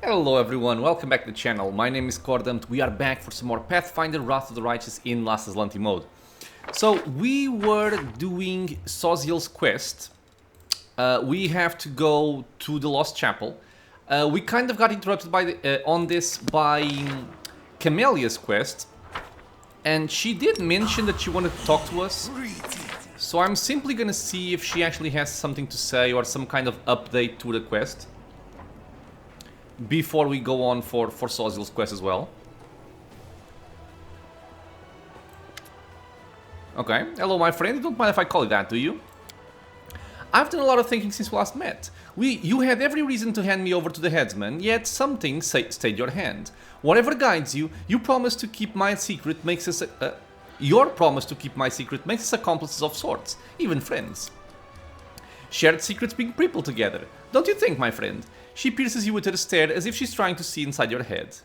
Hello everyone, welcome back to the channel. My name is coreHappy. We are back for some more Pathfinder Wrath of the Righteous in last Azlanti mode. So we were doing Sosiel's quest. We have to go to the Lost Chapel. We kind of got interrupted by on this by Camelia's quest, and she did mention that she wanted to talk to us. So I'm simply gonna see if she actually has something to say or some kind of update to the quest before we go on for Sosiel's quest as well. Okay, hello my friend, you don't mind if I call you that, do you? I've done a lot of thinking since we last met. You had every reason to hand me over to the headsman, yet something stayed your hand. Whatever guides you, your promise to keep my secret makes us accomplices of sorts, even friends. Shared secrets bring people together, don't you think, my friend? She pierces you with her stare as if she's trying to see inside your head.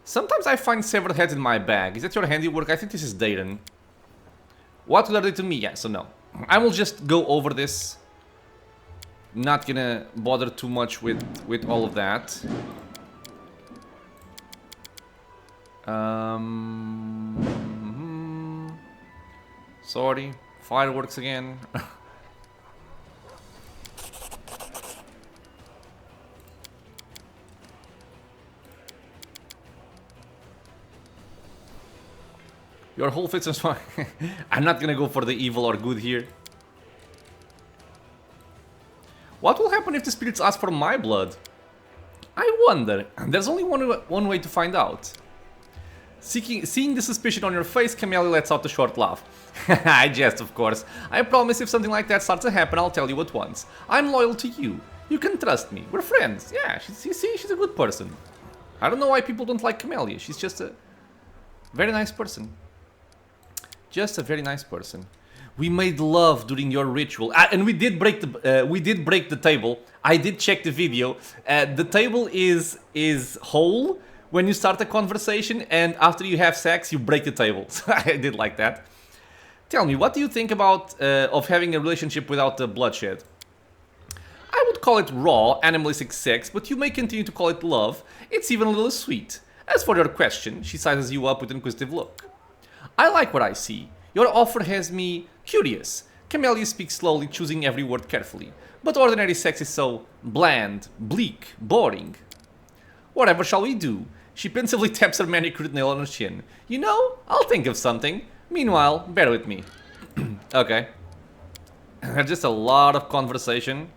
Sometimes I find severed heads in my bag. Is that your handiwork? I think this is Dayton. What will they do to me? Yeah, so no. I will just go over this. Not gonna bother too much with all of that. Sorry. Fireworks again. Your whole fits is fine. I'm not gonna go for the evil or good here. What will happen if the spirits ask for my blood? I wonder. There's only one way to find out. Seeing the suspicion on your face, Camelia lets out a short laugh. I jest, of course. I promise if something like that starts to happen, I'll tell you at once. I'm loyal to you. You can trust me. We're friends. Yeah, she's a good person. I don't know why people don't like Camelia. She's just a very nice person. Just a very nice person. We made love during your ritual, and we did break the table. I did check the video. The table is whole when you start a conversation, and after you have sex, you break the table. So I did like that. Tell me, what do you think about of having a relationship without the bloodshed? I would call it raw, animalistic sex, but you may continue to call it love. It's even a little sweet. As for your question, she sizes you up with an inquisitive look. I like what I see. Your offer has me curious. Camelia speaks slowly, choosing every word carefully. But ordinary sex is so bland, bleak, boring. Whatever shall we do? She pensively taps her manicured nail on her chin. You know, I'll think of something. Meanwhile, bear with me. Okay. There's just a lot of conversation.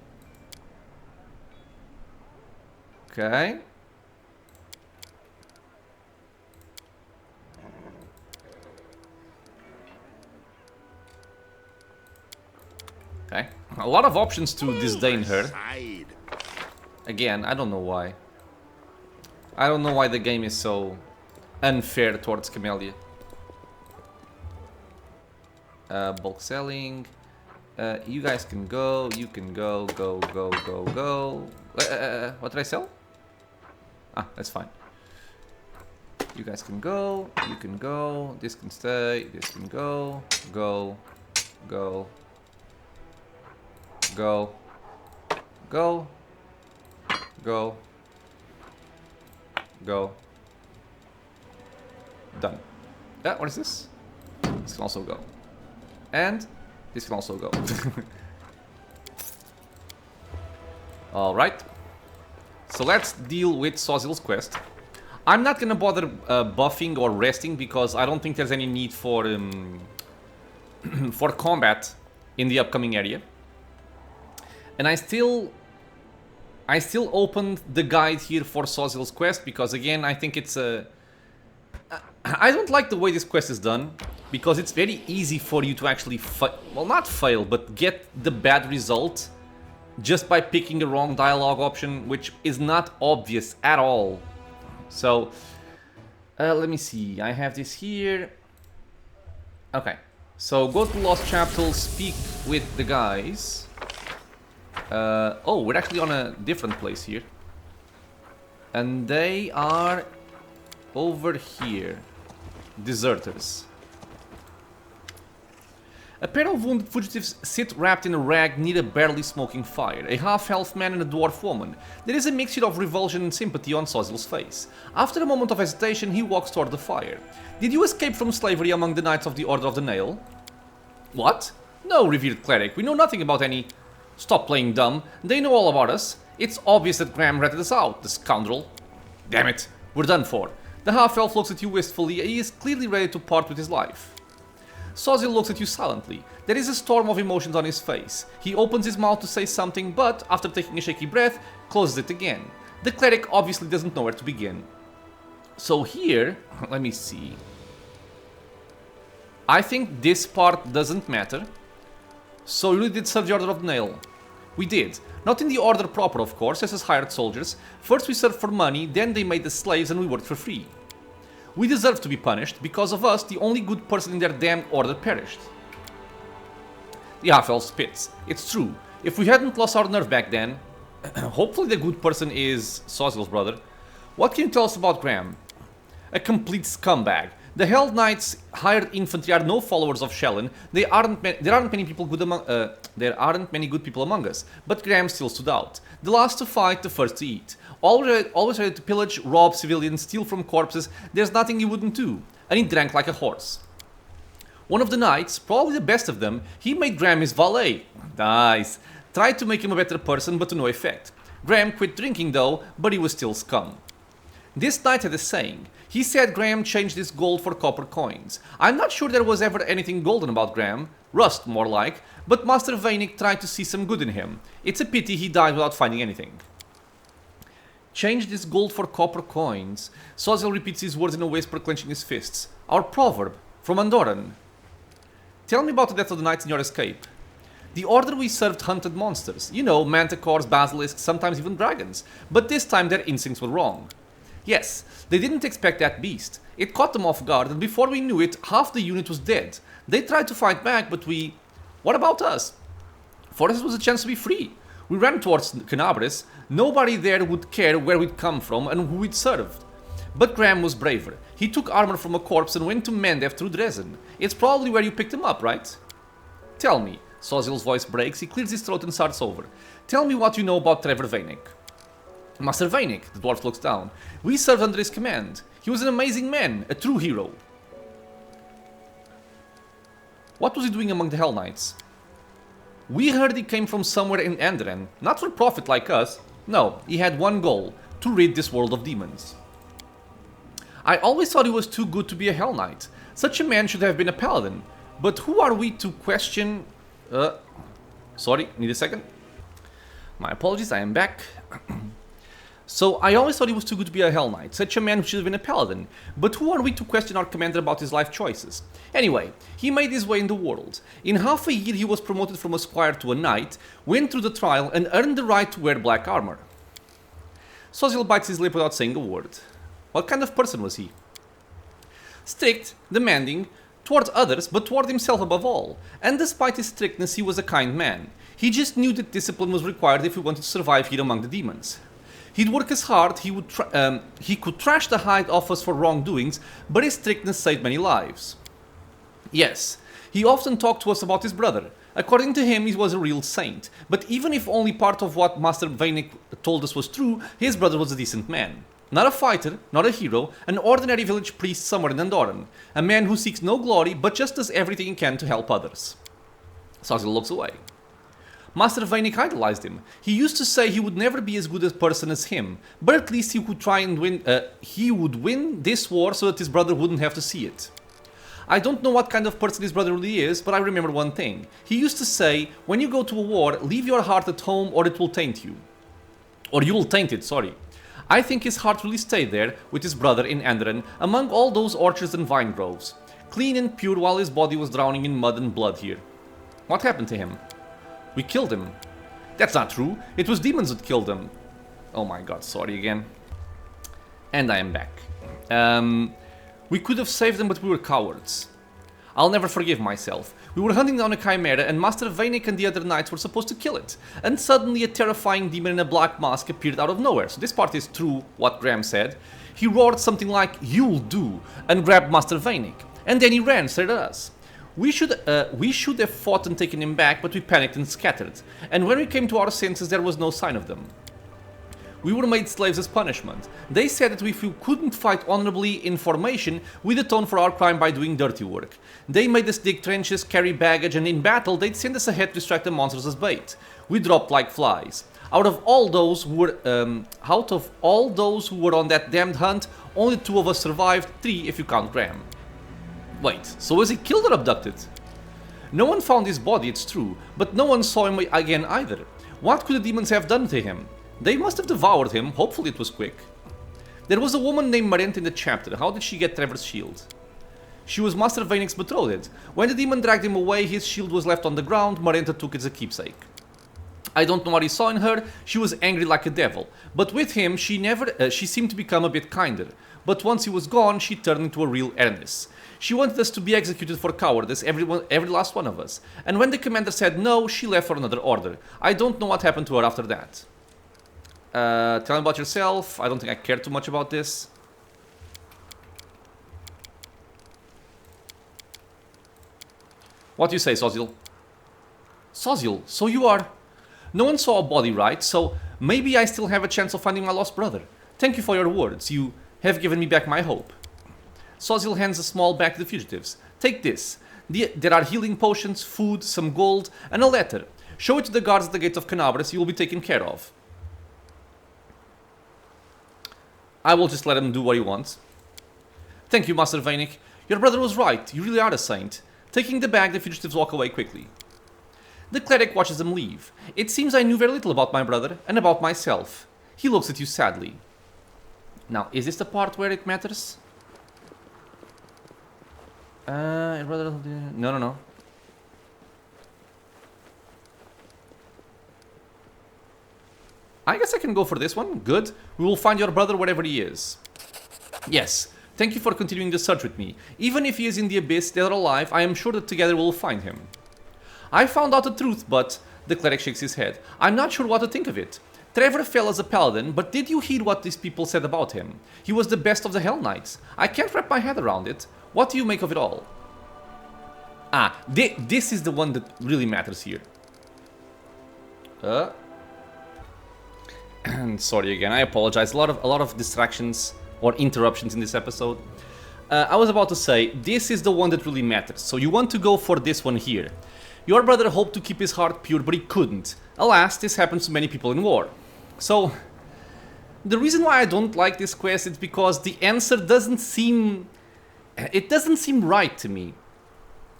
Okay. Okay. A lot of options to disdain her. Again, I don't know why. I don't know why the game is so unfair towards Camelia. Bulk selling. You guys can go. You can go. Go. What did I sell? Ah, that's fine. You guys can go. You can go. This can stay. This can go. Go. Go. Go. Go. Go. Go. Done. What is this? This can also go. And this can also go. Alright. So let's deal with Sosiel's quest. I'm not gonna bother buffing or resting because I don't think there's any need for for combat in the upcoming area. And I still opened the guide here for Sosiel's quest because, again, I think it's a... I don't like the way this quest is done because it's very easy for you to actually, well, not fail, but get the bad result just by picking the wrong dialogue option, which is not obvious at all. So, let me see. I have this here. Okay. So, go to Lost Chapel, speak with the guys. Oh, we're actually on a different place here. And they are over here. Deserters. A pair of wounded fugitives sit wrapped in a rag near a barely smoking fire, a half-elf man and a dwarf woman. There is a mixture of revulsion and sympathy on Sosiel's face. After a moment of hesitation, he walks toward the fire. Did you escape from slavery among the Knights of the Order of the Nail? What? No, revered cleric, we know nothing about any... Stop playing dumb, they know all about us. It's obvious that Graham ratted us out, the scoundrel. Damn it, we're done for. The half-elf looks at you wistfully, he is clearly ready to part with his life. Sosiel looks at you silently. There is a storm of emotions on his face. He opens his mouth to say something, but, after taking a shaky breath, closes it again. The cleric obviously doesn't know where to begin. So here, let me see. I think this part doesn't matter. So you really did serve the Order of the Nail. We did. Not in the order proper, of course, as hired soldiers. First we served for money, then they made us slaves and we worked for free. We deserve to be punished. Because of us, the only good person in their damned order perished. The half-elf spits. It's true. If we hadn't lost our nerve back then... hopefully the good person is Sosiel's brother. What can you tell us about Graham? A complete scumbag. The Hell Knights hired infantry are no followers of Shellen. There aren't many good people among us, but Graham still stood out. The last to fight, the first to eat. Always ready to pillage, rob civilians, steal from corpses. There's nothing he wouldn't do. And he drank like a horse. One of the knights, probably the best of them, he made Graham his valet. Nice. Tried to make him a better person, but to no effect. Graham quit drinking though, but he was still scum. This knight had a saying. He said Graham changed his gold for copper coins. I'm not sure there was ever anything golden about Graham. Rust, more like. But Master Vainik tried to see some good in him. It's a pity he died without finding anything. Changed his gold for copper coins. Sosiel repeats his words in a whisper, clenching his fists. Our proverb, from Andorran. Tell me about the death of the knights in your escape. The order we served hunted monsters. You know, manticores, basilisks, sometimes even dragons. But this time their instincts were wrong. Yes, they didn't expect that beast. It caught them off guard, and before we knew it, half the unit was dead. They tried to fight back, but we... What about us? For us it was a chance to be free. We ran towards Canabris. Nobody there would care where we'd come from and who we'd served. But Graham was braver. He took armor from a corpse and went to Mendev through Dresden. It's probably where you picked him up, right? Tell me. Sosiel's voice breaks, he clears his throat and starts over. Tell me what you know about Trevor Vainik. Master Vainik, the dwarf looks down. We served under his command. He was an amazing man, a true hero. What was he doing among the Hell Knights? We heard he came from somewhere in Andren, not for profit like us. No, he had one goal, to rid this world of demons. I always thought he was too good to be a Hell Knight. Such a man should have been a paladin. But who are we to question... Sorry, need a second. My apologies, I am back. So, I always thought he was too good to be a Hell Knight, such a man who should have been a paladin. But who are we to question our commander about his life choices? Anyway, he made his way in the world. In half a year he was promoted from a squire to a knight, went through the trial and earned the right to wear black armor. Sosiel bites his lip without saying a word. What kind of person was he? Strict, demanding, toward others, but toward himself above all. And despite his strictness, he was a kind man. He just knew that discipline was required if he wanted to survive here among the demons. He'd work as hard, he could trash the hide off us for wrongdoings, but his strictness saved many lives. Yes, he often talked to us about his brother. According to him, he was a real saint. But even if only part of what Master Vainik told us was true, his brother was a decent man. Not a fighter, not a hero, an ordinary village priest somewhere in Andorran. A man who seeks no glory, but just does everything he can to help others. Sosiel looks away. Master Vainik idolized him. He used to say he would never be as good a person as him, but at least he would try and win. He would win this war so that his brother wouldn't have to see it. I don't know what kind of person his brother really is, but I remember one thing. He used to say, when you go to a war, leave your heart at home or it will taint you. Or you will taint it, sorry. I think his heart really stayed there with his brother in Andren, among all those orchards and vine groves. Clean and pure while his body was drowning in mud and blood here. What happened to him? We killed him. That's not true. It was demons that killed him. Oh my god, sorry again. And I am back. We could have saved them, but we were cowards. I'll never forgive myself. We were hunting down a chimera and Master Vainik and the other knights were supposed to kill it. And suddenly a terrifying demon in a black mask appeared out of nowhere. So this part is true, what Graham said. He roared something like, "You'll do," and grabbed Master Vainik. And then he ran straight at us. We should have fought and taken him back, but we panicked and scattered. And when we came to our senses, there was no sign of them. We were made slaves as punishment. They said that if we couldn't fight honorably in formation, we'd atone for our crime by doing dirty work. They made us dig trenches, carry baggage, and in battle, they'd send us ahead to distract the monsters as bait. We dropped like flies. Out of all those who were on that damned hunt, only 2 of us survived, 3 if you count Graham. Wait, so was he killed or abducted? No one found his body, it's true, but no one saw him again either. What could the demons have done to him? They must have devoured him, hopefully it was quick. There was a woman named Marent in the chapter. How did she get Trevor's shield? She was Master Vainic's betrothed. When the demon dragged him away, his shield was left on the ground. Marenta took it as a keepsake. I don't know what he saw in her. She was angry like a devil. But with him, she seemed to become a bit kinder. But once he was gone, she turned into a real Ernest. She wanted us to be executed for cowardice, every last one of us. And when the commander said no, she left for another order. I don't know what happened to her after that. Tell me about yourself. I don't think I care too much about this. What do you say, Sosiel? Sosiel, so you are... No one saw a body, right? So maybe I still have a chance of finding my lost brother. Thank you for your words. You have given me back my hope. Sosiel hands a small bag to the fugitives. Take this. There are healing potions, food, some gold, and a letter. Show it to the guards at the gate of Canabras. You will be taken care of. I will just let him do what he wants. Thank you, Master Vainik. Your brother was right. You really are a saint. Taking the bag, the fugitives walk away quickly. The cleric watches them leave. It seems I knew very little about my brother and about myself. He looks at you sadly. Now, is this the part where it matters? No. I guess I can go for this one. Good. We will find your brother wherever he is. Yes. Thank you for continuing the search with me. Even if he is in the abyss, dead or alive, I am sure that together we will find him. I found out the truth, but... The cleric shakes his head. I'm not sure what to think of it. Trevor fell as a paladin, but did you hear what these people said about him? He was the best of the Hell Knights. I can't wrap my head around it. What do you make of it all? This is the one that really matters here. Sorry again, I apologize. A lot of distractions or interruptions in this episode. I was about to say, this is the one that really matters. So you want to go for this one here. Your brother hoped to keep his heart pure, but he couldn't. Alas, this happens to many people in war. So, the reason why I don't like this quest is because the answer doesn't seem... It doesn't seem right to me.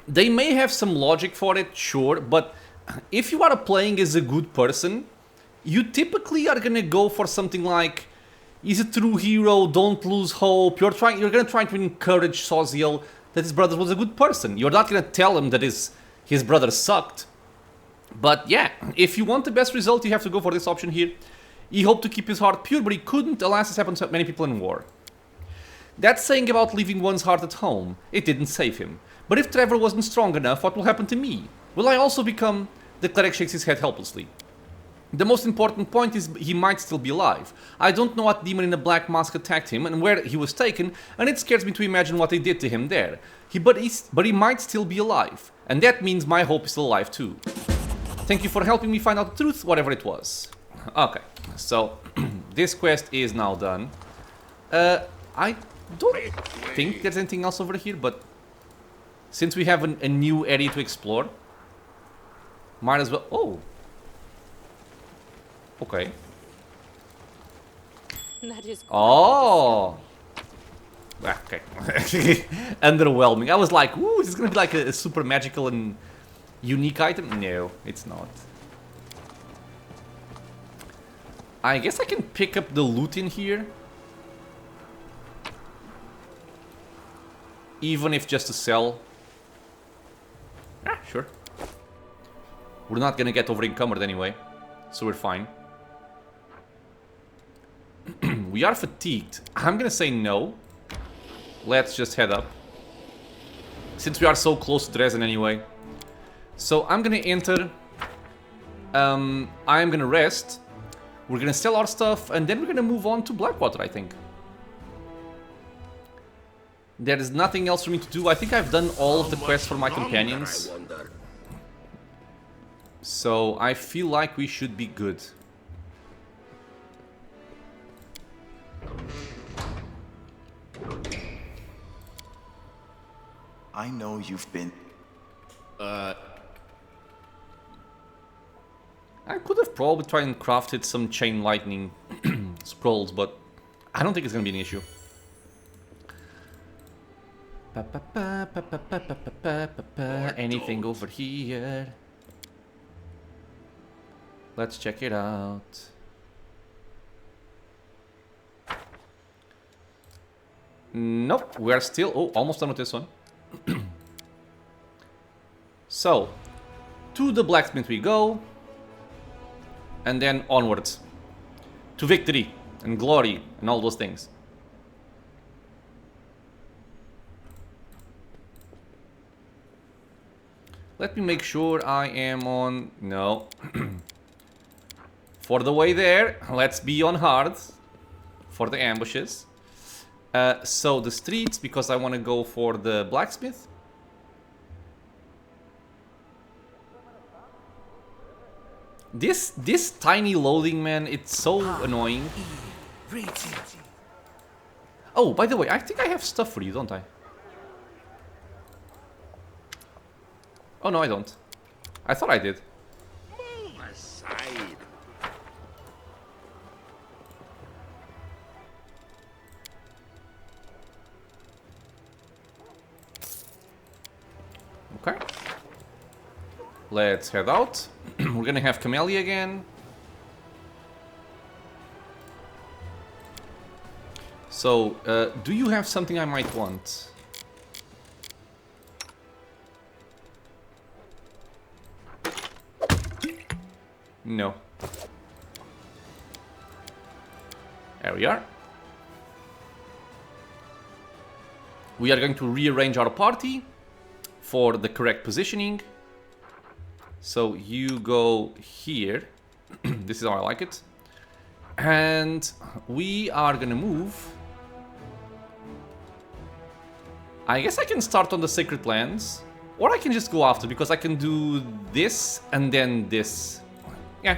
They may have some logic for it, sure, but if you are playing as a good person, you typically are gonna go for something like, he's a true hero, don't lose hope. You're gonna try to encourage Sosiel that his brother was a good person. You're not gonna tell him that his brother sucked. But yeah, if you want the best result, you have to go for this option here. He hoped to keep his heart pure, but he couldn't. Alas, this happens to many people in war. That saying about leaving one's heart at home, it didn't save him. But if Trevor wasn't strong enough, what will happen to me? Will I also become... The cleric shakes his head helplessly. The most important point is he might still be alive. I don't know what demon in a black mask attacked him and where he was taken, and it scares me to imagine what they did to him there. But he might still be alive, and that means my hope is still alive too. Thank you for helping me find out the truth, whatever it was. Okay, so this quest is now done. I don't think there's anything else over here, but since we have a new area to explore, might as well... Oh! Okay. That is oh! Okay. Underwhelming. I was like, ooh, is this gonna be like a super magical and unique item? No, it's not. I guess I can pick up the loot in here. Even if just to sell. Ah, sure. We're not gonna get over encumbered anyway, so we're fine. We are fatigued. I'm gonna say no. Let's just head up. Since we are so close to Dresden anyway. So I'm gonna enter. I'm gonna rest. We're gonna sell our stuff and then we're gonna move on to Blackwater, I think. There is nothing else for me to do. I think I've done all of the quests for my companions. So I feel like we should be good. I know you've been... I could have probably tried and crafted some chain lightning scrolls, but I don't think it's gonna be an issue. Anything over here? Let's check it out. Nope, we're still... Oh, almost done with this one. So, to the blacksmith we go. And then onwards. To victory and glory and all those things. Let me make sure I am on... No. For the way there, let's be on hard. For the ambushes. So the streets, because I want to go for the blacksmith. This tiny loading, man, it's so annoying. Oh, by the way, I think I have stuff for you, don't I? Oh, no, I don't. I thought I did. Move aside. Okay. Let's head out. We're gonna have Camellia again. So, do you have something I might want? No. There we are. We are going to rearrange our party for the correct positioning. So you go here. This is how I like it. And we are gonna move. I guess I can start on the Sacred Lands. Or I can just go after, because I can do this and then this. Yeah.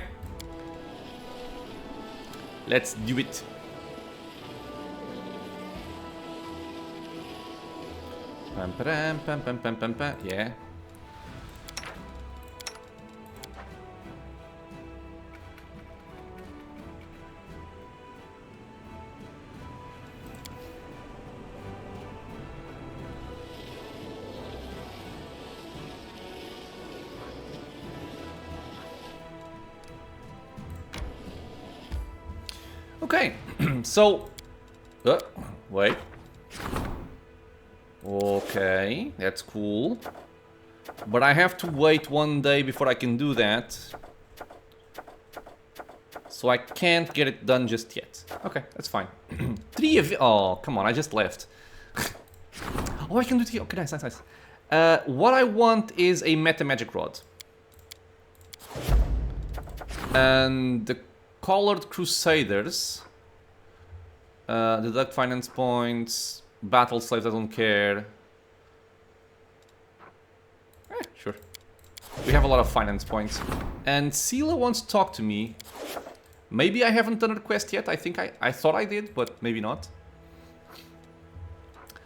Let's do it. Pam, pam, pam, pam, pam, pam, pam. Yeah. Okay, so... wait. Okay, that's cool. But I have to wait one day before I can do that. So I can't get it done just yet. Okay, that's fine. 3 of... Oh, come on, I just left. Oh, I can do it here. Okay, nice, nice, nice. What I want is a Meta Magic Rod. And the Colored Crusaders. Deduct finance points. Battle slaves, I don't care. Sure. We have a lot of finance points. And Sela wants to talk to me. Maybe I haven't done a quest yet. I think I thought I did, but maybe not.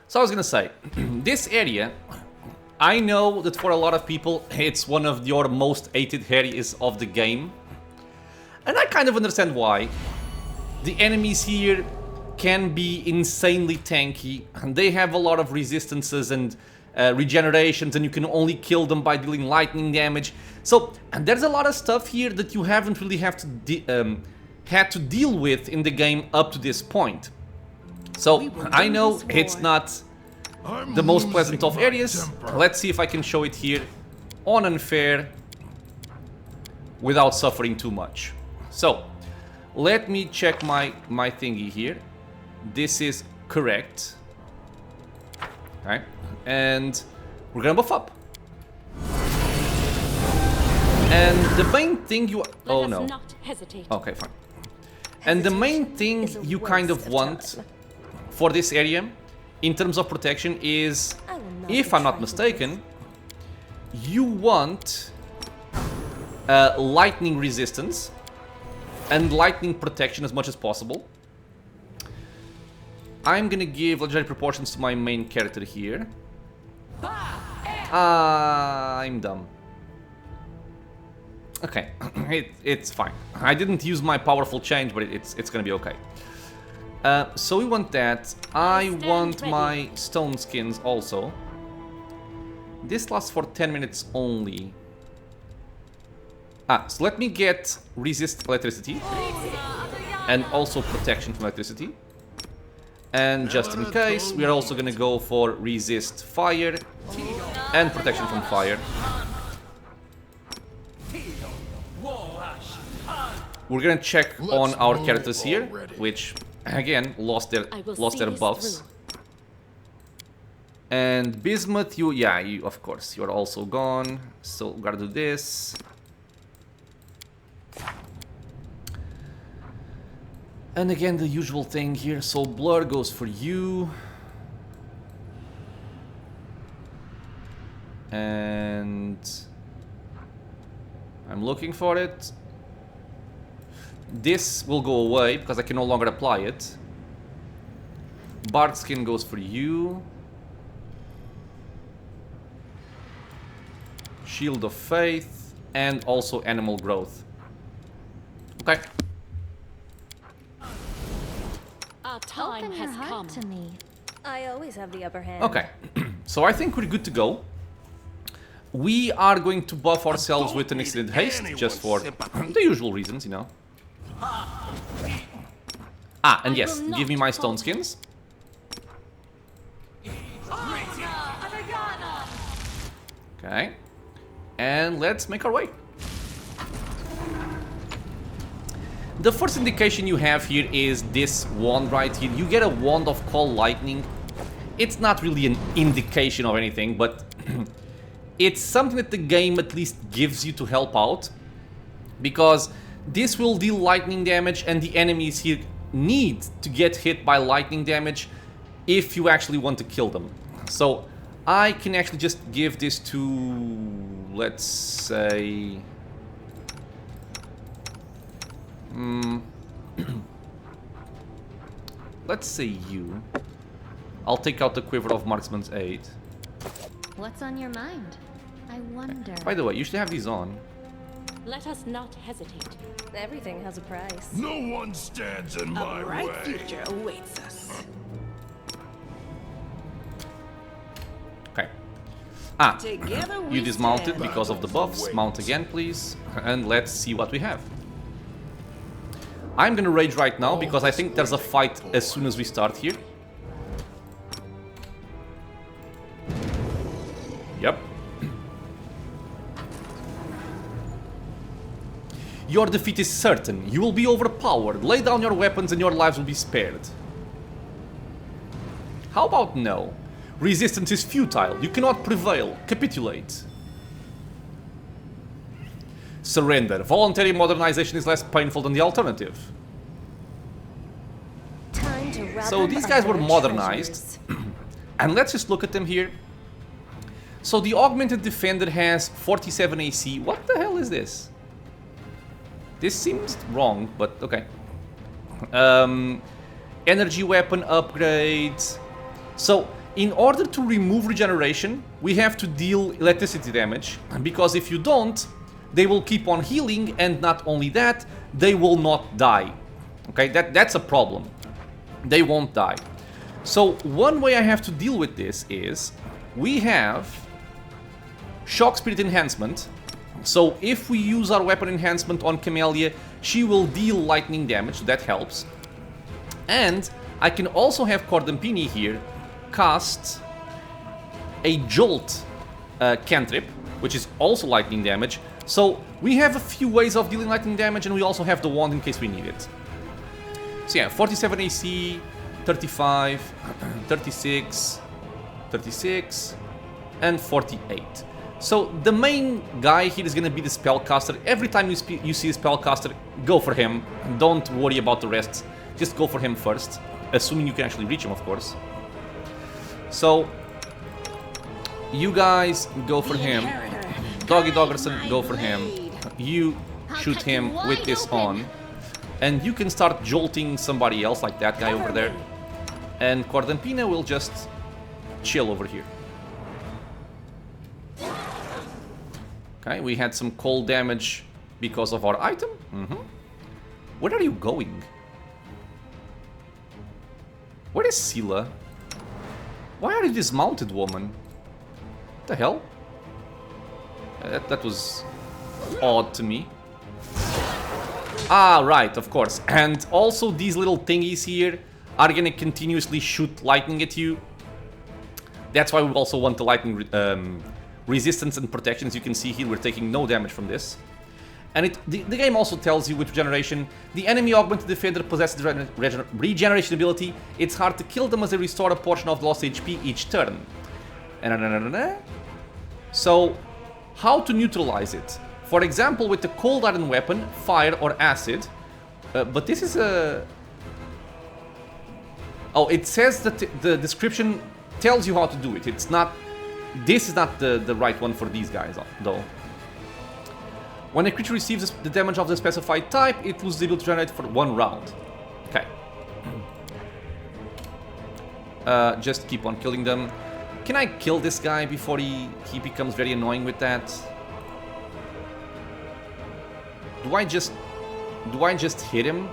So I was gonna say, this area, I know that for a lot of people, it's one of your most hated areas of the game. And I kind of understand why. The enemies here can be insanely tanky, and they have a lot of resistances and regenerations, and you can only kill them by dealing lightning damage. So, and there's a lot of stuff here that you haven't really had to deal with in the game up to this point. So, I know it's not the most pleasant of areas. Let's see if I can show it here on unfair without suffering too much. So, let me check my thingy here. This is correct. Alright. And we're gonna buff up. And the main thing you... Oh no. Okay, fine. And the main thing you kind of want for this area in terms of protection is, I will not if be I'm not trifled mistaken, you want lightning resistance and lightning protection as much as possible. I'm gonna give legendary proportions to my main character here. I'm dumb. Okay, it's fine. I didn't use my powerful change, but it's gonna be okay. So we want that. I want my stone skins also. This lasts for 10 minutes only. So let me get resist electricity and also protection from electricity. And just in case, we are also gonna go for resist fire and protection from fire. We're gonna check on our characters here, which again lost their buffs. And Bismuth, you of course you're also gone. So gotta do this. And again the usual thing here. So Blur goes for you. And I'm looking for it. This will go away because I can no longer apply it. Bard skin goes for you. Shield of Faith and also animal growth. Okay. Our time Open has your heart come. to me. I always have the upper hand. Okay. So I think we're good to go. We are going to buff ourselves with an Extended Haste just for the usual reasons, you know. And yes, give me my stone skins. Okay. And let's make our way. The first indication you have here is this wand right here. You get a wand of Call Lightning. It's not really an indication of anything, but it's something that the game at least gives you to help out. Because this will deal lightning damage and the enemies here need to get hit by lightning damage if you actually want to kill them. So I can actually just give this to, let's say... let's say you. I'll take out the Quiver of Marksman's Aid. What's on your mind? I wonder. By the way, you should have these on. Let us not hesitate. Everything has a price. No one stands in my bright way. future awaits us. Okay. Together we You dismounted stand. because of the buffs. Mount again, please. And let's see what we have. I'm gonna rage right now because I think there's a fight as soon as we start here. Yep. Your defeat is certain. You will be overpowered. Lay down your weapons and your lives will be spared. How about no? Resistance is futile. You cannot prevail. Capitulate. Surrender. Voluntary modernization is less painful than the alternative. Time to rob So them these of guys were their modernized. treasures. And let's just look at them here. So the Augmented Defender has 47 AC. What the hell is this? This seems wrong, but okay. Energy weapon upgrade. So in order to remove regeneration, we have to deal electricity damage. Because if you don't, they will keep on healing, and not only that, they will not die. Okay, that's a problem. They won't die. So one way I have to deal with this is we have Shock Spirit Enhancement. So if we use our weapon enhancement on Camellia, she will deal lightning damage, so that helps. And I can also have Cordampini here cast a Jolt cantrip, which is also lightning damage. So we have a few ways of dealing lightning damage, and we also have the wand in case we need it. So yeah, 47 AC, 35, 36, 36, and 48. So the main guy here is going to be the Spellcaster. Every time you see a Spellcaster, go for him. Don't worry about the rest. Just go for him first, assuming you can actually reach him, of course. So, you guys go for him. Doggy Doggerson, go for him. You shoot him with this on. And you can start jolting somebody else, like that guy over there. And coreHappy will just chill over here. Okay, we had some cold damage because of our item. Where are you going? Where is Sila? Why are you dismounted, woman? What the hell? That was odd to me. Ah, right, of course. And also these little thingies here are gonna continuously shoot lightning at you. That's why we also want the lightning resistance and protection. As you can see here, we're taking no damage from this. And the game also tells you with regeneration, the enemy augmented defender possesses regeneration ability. It's hard to kill them as they restore a portion of lost HP each turn. So, how to neutralize it? For example, with the cold iron weapon, fire or acid. But this is a... Oh, it says that the description tells you how to do it. It's not... This is not the right one for these guys, though. When a creature receives the damage of the specified type, it loses the ability to generate for 1 round. Okay. Just keep on killing them. Can I kill this guy before he becomes very annoying with that? Do I just hit him?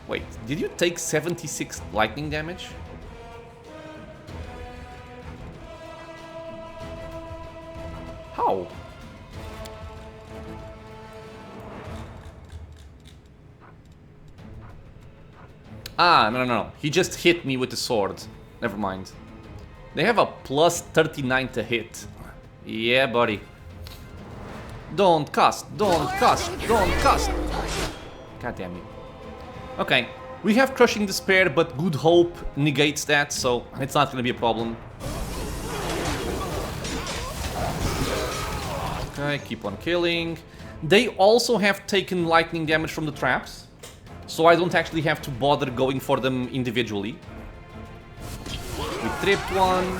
Wait, did you take 76 lightning damage? How? Ah, no. He just hit me with the sword. Never mind. They have a plus 39 to hit. Yeah, buddy. Don't cast. God damn it. Okay. We have Crushing Despair, but Good Hope negates that, so it's not gonna be a problem. Okay, keep on killing. They also have taken lightning damage from the traps, so I don't actually have to bother going for them individually. We tripped one.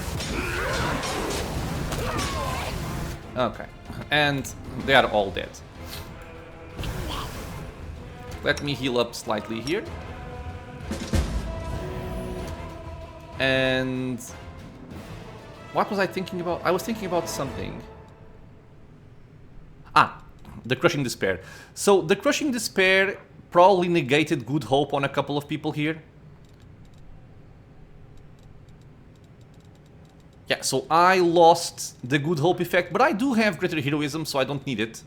Okay, and they are all dead. Let me heal up slightly here. And... what was I thinking about? I was thinking about something. Ah, the Crushing Despair. So, the Crushing Despair probably negated Good Hope on a couple of people here. Yeah, so I lost the Good Hope effect, but I do have Greater Heroism, so I don't need it.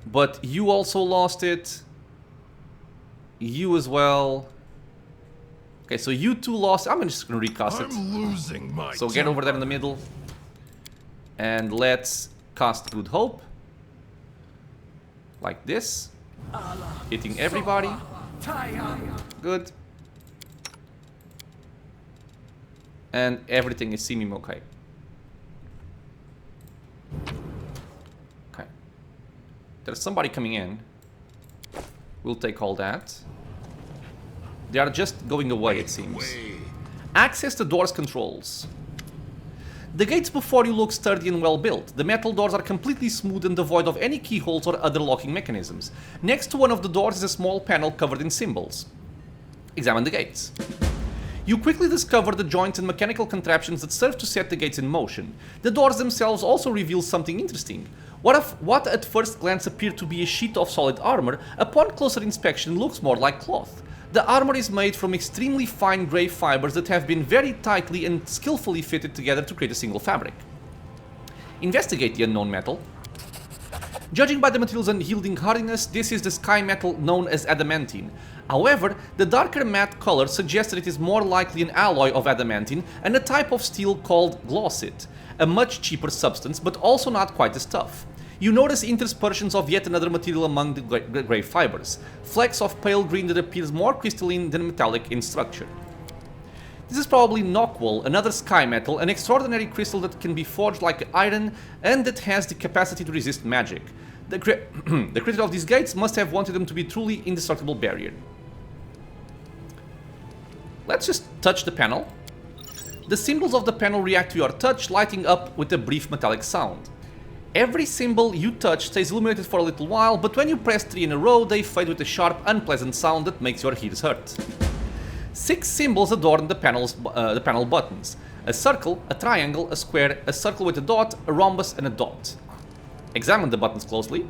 But you also lost it. You as well. Okay, so you two lost. I'm just gonna recast it. I'm losing my So get over there in the middle. And let's cast Good Hope. Like this. Hitting everybody. Good. And everything is seeming okay. Okay. There's somebody coming in. We'll take all that. They are just going away, it seems. Access the door's controls. The gates before you look sturdy and well built. The metal doors are completely smooth and devoid of any keyholes or other locking mechanisms. Next to one of the doors is a small panel covered in symbols. Examine the gates. You quickly discover the joints and mechanical contraptions that serve to set the gates in motion. The doors themselves also reveal something interesting. What at first glance appeared to be a sheet of solid armor, upon closer inspection looks more like cloth. The armor is made from extremely fine grey fibers that have been very tightly and skillfully fitted together to create a single fabric. Investigate the unknown metal. Judging by the material's unyielding hardiness, this is the sky metal known as adamantine. However, the darker matte color suggests that it is more likely an alloy of adamantine and a type of steel called glossit, a much cheaper substance but also not quite as tough. You notice interspersions of yet another material among the grey fibers, flecks of pale green that appears more crystalline than metallic in structure. This is probably Knockwall, another sky metal, an extraordinary crystal that can be forged like iron and that has the capacity to resist magic. The creator of these gates must have wanted them to be truly indestructible barrier. Let's just touch the panel. The symbols of the panel react to your touch, lighting up with a brief metallic sound. Every symbol you touch stays illuminated for a little while, but when you press 3 in a row, they fade with a sharp, unpleasant sound that makes your ears hurt. 6 symbols adorn the panel buttons. A circle, a triangle, a square, a circle with a dot, a rhombus, and a dot. Examine the buttons closely.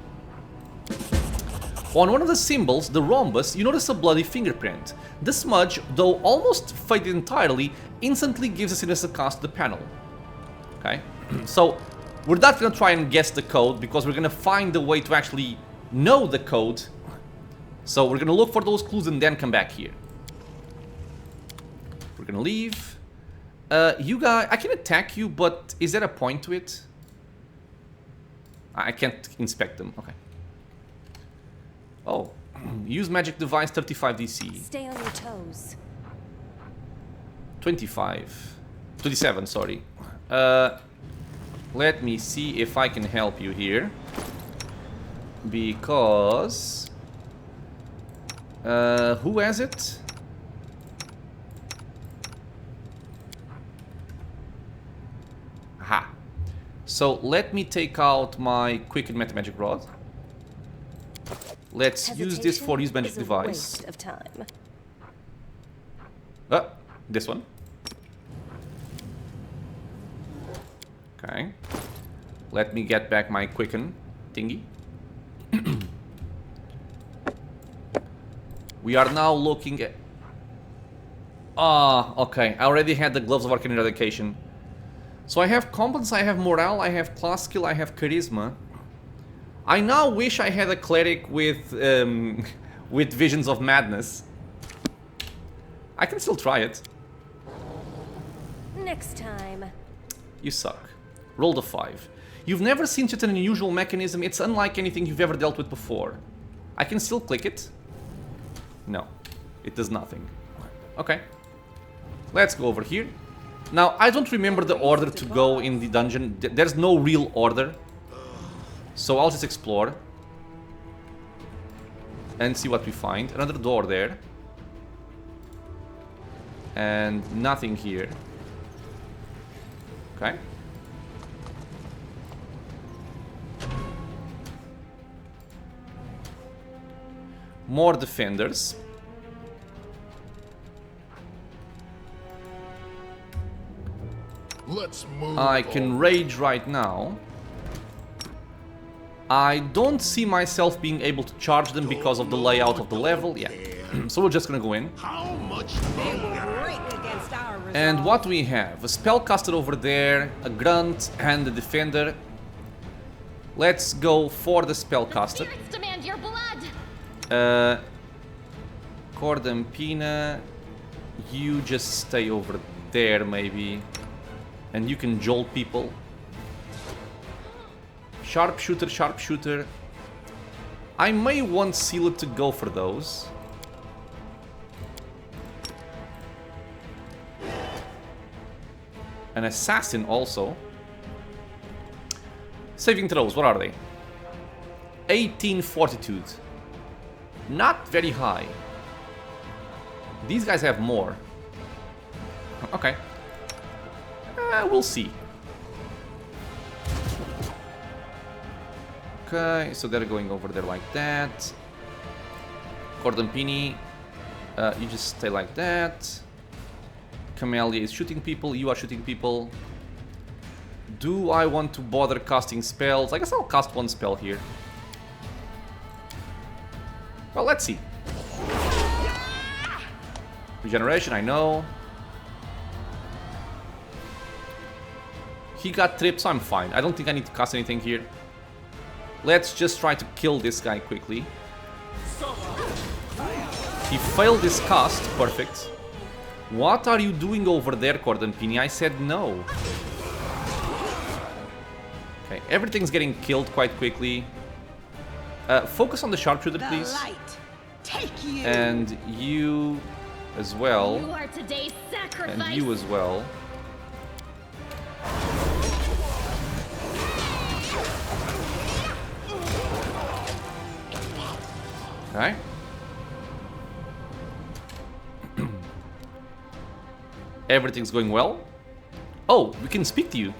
On one of the symbols, the rhombus, you notice a bloody fingerprint. The smudge, though almost faded entirely, instantly gives a sinister cast to the panel. Okay, so we're not gonna try and guess the code, because we're gonna find a way to actually know the code. So we're gonna look for those clues and then come back here. We're gonna leave. You guys, I can attack you, but is there a point to it? I can't inspect them. Okay. Oh, use magic device 35 DC. Stay on your toes. 27, sorry. Let me see if I can help you here. Because... who has it? Aha. So let me take out my Quicken Meta Magic Rod. Let's use this for use magic device. Waste of time. This one. Okay. Let me get back my Quicken thingy. We are now looking at... okay. I already had the Gloves of Arcane Eradication. So I have Competence, I have Morale, I have Class Skill, I have Charisma. I now wish I had a Cleric with Visions of Madness. I can still try it. Next time. You suck. Roll the 5. You've never seen such an unusual mechanism. It's unlike anything you've ever dealt with before. I can still click it. No, it does nothing. Okay. Let's go over here. Now, I don't remember the order to go in the dungeon. There's no real order. So I'll just explore. And see what we find. Another door there. And nothing here. Okay. More defenders. Let's move. I can rage right now. I don't see myself being able to charge them because of the layout of the level. Yeah. So we're just gonna go in. How much They were longer? great against our resolve. And what we have? A spellcaster over there, a grunt, and a defender. Let's go for the spellcaster. Spirits demand your blood. Cordampina, you just stay over there maybe. And you can jolt people. Sharpshooter, sharpshooter. I may want Sealet to go for those. An assassin also. Saving throws, what are they? 18 fortitude. Not very high. These guys have more. Okay. We'll see. Okay, so they're going over there like that. Cordampini, you just stay like that. Camellia is shooting people, you are shooting people. Do I want to bother casting spells? I guess I'll cast one spell here. Well, let's see. Regeneration, I know. He got tripped, so I'm fine. I don't think I need to cast anything here. Let's just try to kill this guy quickly. He failed this cast. Perfect. What are you doing over there, Cordampini? I said no. Okay, everything's getting killed quite quickly. Focus on the sharpshooter, please. Take you. And you as well. You are today's sacrifice. And you as well. Okay. Everything's going well. Oh, we can speak to you.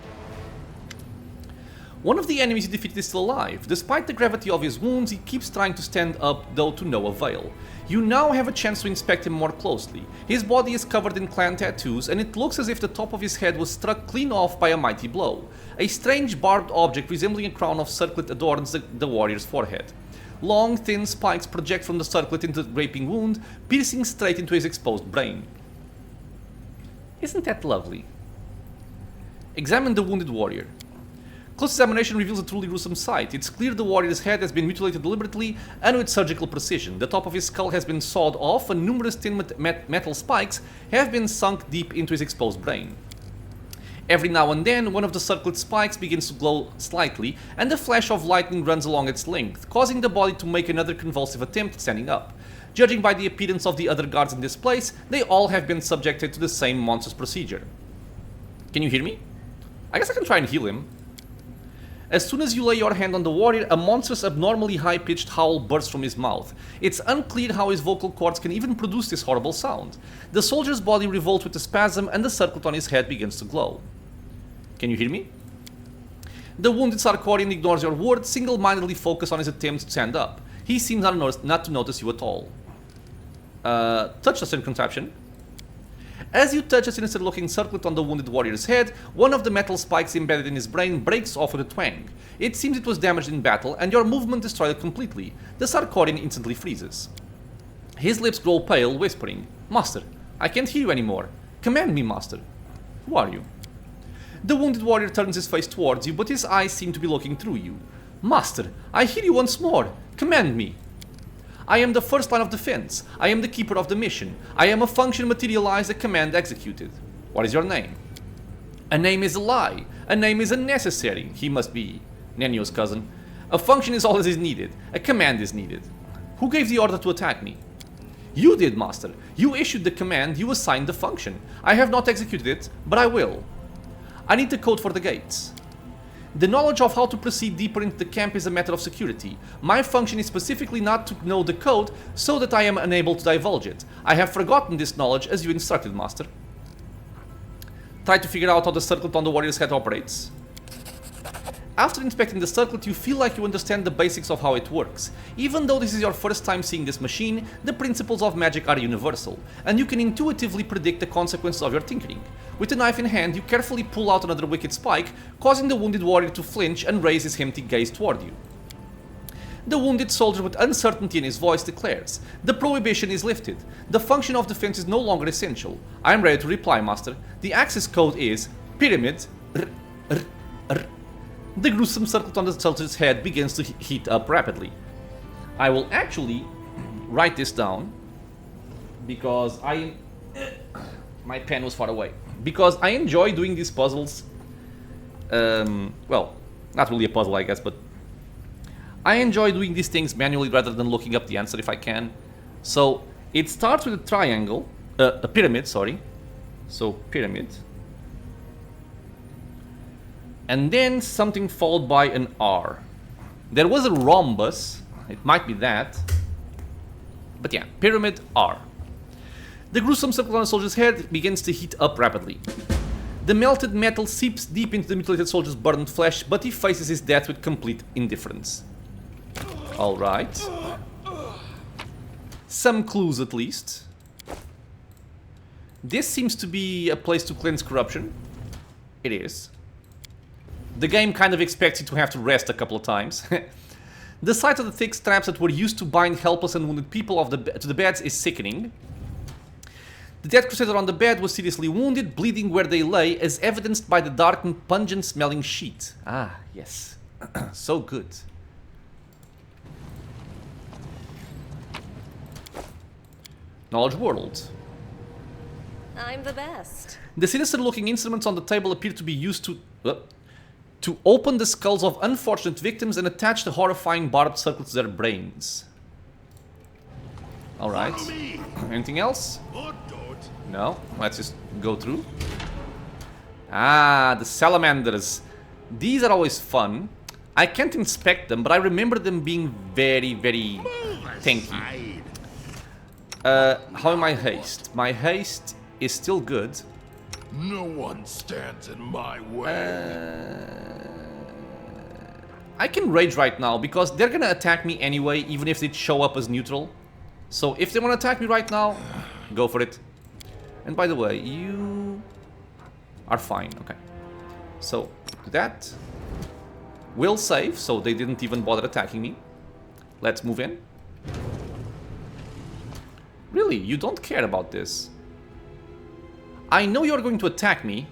One of the enemies you defeated is still alive. Despite the gravity of his wounds, he keeps trying to stand up, though to no avail. You now have a chance to inspect him more closely. His body is covered in clan tattoos, and it looks as if the top of his head was struck clean off by a mighty blow. A strange barbed object resembling a crown of circlet adorns the warrior's forehead. Long, thin spikes project from the circlet into the gaping wound, piercing straight into his exposed brain. Isn't that lovely? Examine the wounded warrior. Close examination reveals a truly gruesome sight. It's clear the warrior's head has been mutilated deliberately and with surgical precision. The top of his skull has been sawed off and numerous thin metal spikes have been sunk deep into his exposed brain. Every now and then, one of the circlet spikes begins to glow slightly, and a flash of lightning runs along its length, causing the body to make another convulsive attempt at standing up. Judging by the appearance of the other guards in this place, they all have been subjected to the same monstrous procedure. Can you hear me? I guess I can try and heal him. As soon as you lay your hand on the warrior, a monstrous, abnormally high-pitched howl bursts from his mouth. It's unclear how his vocal cords can even produce this horrible sound. The soldier's body revolts with a spasm, and the circlet on his head begins to glow. Can you hear me? The wounded Sarkorian ignores your words, single-mindedly focused on his attempts to stand up. He seems not to notice you at all. Touch the same contraption. As you touch a sinister-looking circlet on the wounded warrior's head, one of the metal spikes embedded in his brain breaks off with a twang. It seems it was damaged in battle, and your movement destroyed it completely. The Sarkorian instantly freezes. His lips grow pale, whispering, "Master, I can't hear you anymore. Command me, Master." Who are you? The wounded warrior turns his face towards you, but his eyes seem to be looking through you. "Master, I hear you once more. Command me." "I am the first line of defense. I am the keeper of the mission. I am a function materialized, a command executed." "What is your name?" "A name is a lie. A name is unnecessary." He must be Nenio's cousin. "A function is all that is needed. A command is needed." "Who gave the order to attack me?" "You did, Master. You issued the command, you assigned the function. I have not executed it, but I will." "I need the code for the gates." "The knowledge of how to proceed deeper into the camp is a matter of security. My function is specifically not to know the code, so that I am unable to divulge it. I have forgotten this knowledge as you instructed, Master." Try to figure out how the circlet on the warrior's head operates. After inspecting the circlet, you feel like you understand the basics of how it works. Even though this is your first time seeing this machine, the principles of magic are universal, and you can intuitively predict the consequences of your tinkering. With a knife in hand, you carefully pull out another wicked spike, causing the wounded warrior to flinch and raise his empty gaze toward you. The wounded soldier, with uncertainty in his voice, declares, "The prohibition is lifted. The function of defense is no longer essential. I am ready to reply, Master. The access code is pyramid. The gruesome circlet on the soldier's head begins to heat up rapidly. I will actually write this down because my pen was far away. Because I enjoy doing these puzzles. Well, not really a puzzle, I guess, but I enjoy doing these things manually rather than looking up the answer if I can. So it starts with a triangle, a pyramid, sorry. So pyramid. And then something followed by an R. There was a rhombus, it might be that. But yeah, pyramid R. The gruesome circle on the soldier's head begins to heat up rapidly. The melted metal seeps deep into the mutilated soldier's burned flesh, but he faces his death with complete indifference. Alright. Some clues at least. This seems to be a place to cleanse corruption. It is. The game kind of expects you to have to rest a couple of times. The sight of the thick straps that were used to bind helpless and wounded people to the beds is sickening. The dead crusader on the bed was seriously wounded, bleeding where they lay, as evidenced by the dark and pungent-smelling sheet. Ah, yes. So good. Knowledge World. I'm the best. The sinister-looking instruments on the table appear to be used to open the skulls of unfortunate victims and attach the horrifying barbed circlets to their brains. Alright. Anything else? No? Let's just go through. Ah, the salamanders. These are always fun. I can't inspect them, but I remember them being very, very tanky. How am my haste? My haste is still good. No one stands in my way. I can rage right now because they're gonna attack me anyway, even if they show up as neutral. So if they want to attack me right now, go for it. And by the way, you are fine. Okay. So do that. Will save, so they didn't even bother attacking me. Let's move in. Really, you don't care about this. I know you're going to attack me,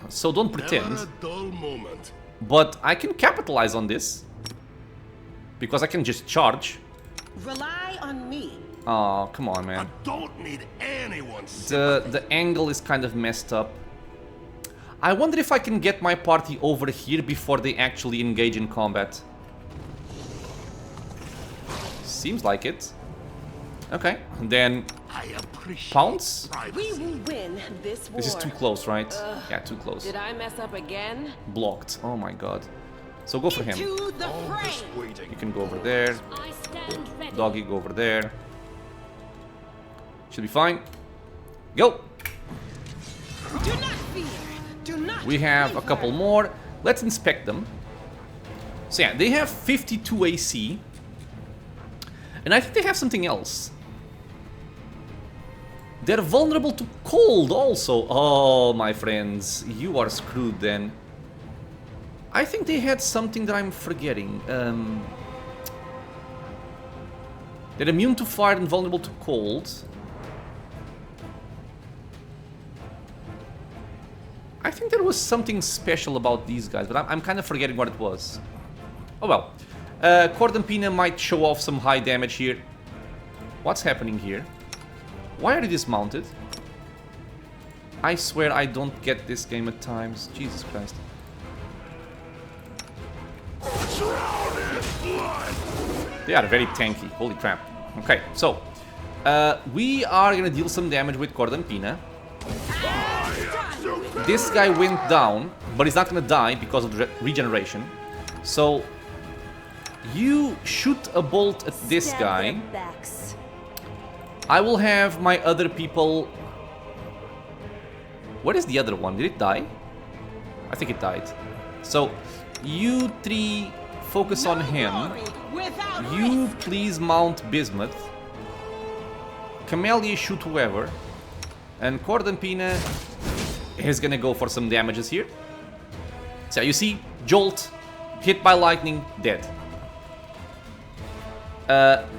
so don't pretend. Never a dull moment. But I can capitalize on this. Because I can just charge. Rely on me. Oh, come on, I man. don't need anyone's The angle is kind of messed up. I wonder if I can get my party over here before they actually engage in combat. Seems like it. Okay, then I appreciate pounce. We will win this war. This is too close, right? Yeah, too close. Did I mess up again? Blocked. Oh my god. So go for him. To the fray. Just waiting. You can go over there. I stand ready. Doggy, go over there. Should be fine. Go! Do not fear. Do not. We have a waver. couple more. Let's inspect them. So yeah, they have 52 AC. And I think they have something else. They're vulnerable to cold also. Oh, my friends. You are screwed then. I think they had something that I'm forgetting. They're immune to fire and vulnerable to cold. I think there was something special about these guys, but I'm kind of forgetting what it was. Oh well. Cordampina might show off some high damage here. What's happening here? Why are you dismounted? I swear I don't get this game at times. Jesus Christ. They are very tanky. Holy crap. Okay, so we are gonna deal some damage with Cordampina. This guy went down, but he's not gonna die because of the regeneration. So you shoot a bolt at this Stab guy. their backs. I will have my other people... What is the other one? Did it die? I think it died. So, you three focus on him. Glory without You risk. please mount Bismuth. Camellia shoot whoever. And Cordampina is gonna go for some damages here. So you see, Jolt, hit by lightning, dead.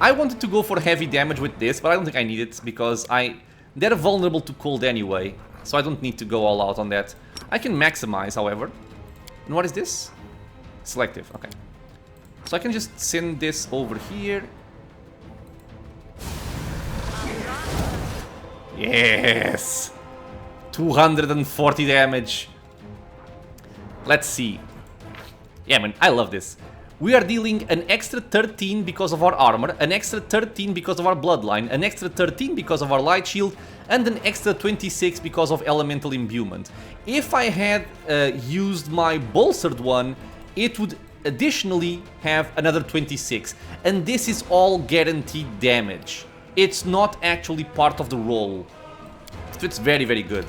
I wanted to go for heavy damage with this, but I don't think I need it because they're vulnerable to cold anyway, so I don't need to go all out on that. I can maximize, however. And what is this? Selective, okay. So I can just send this over here. Yes! 240 damage. Let's see. Yeah, man, I love this. We are dealing an extra 13 because of our armor, an extra 13 because of our bloodline, an extra 13 because of our light shield, and an extra 26 because of elemental imbuement. If I had used my bolstered one, it would additionally have another 26. And this is all guaranteed damage. It's not actually part of the roll. So it's very, very good.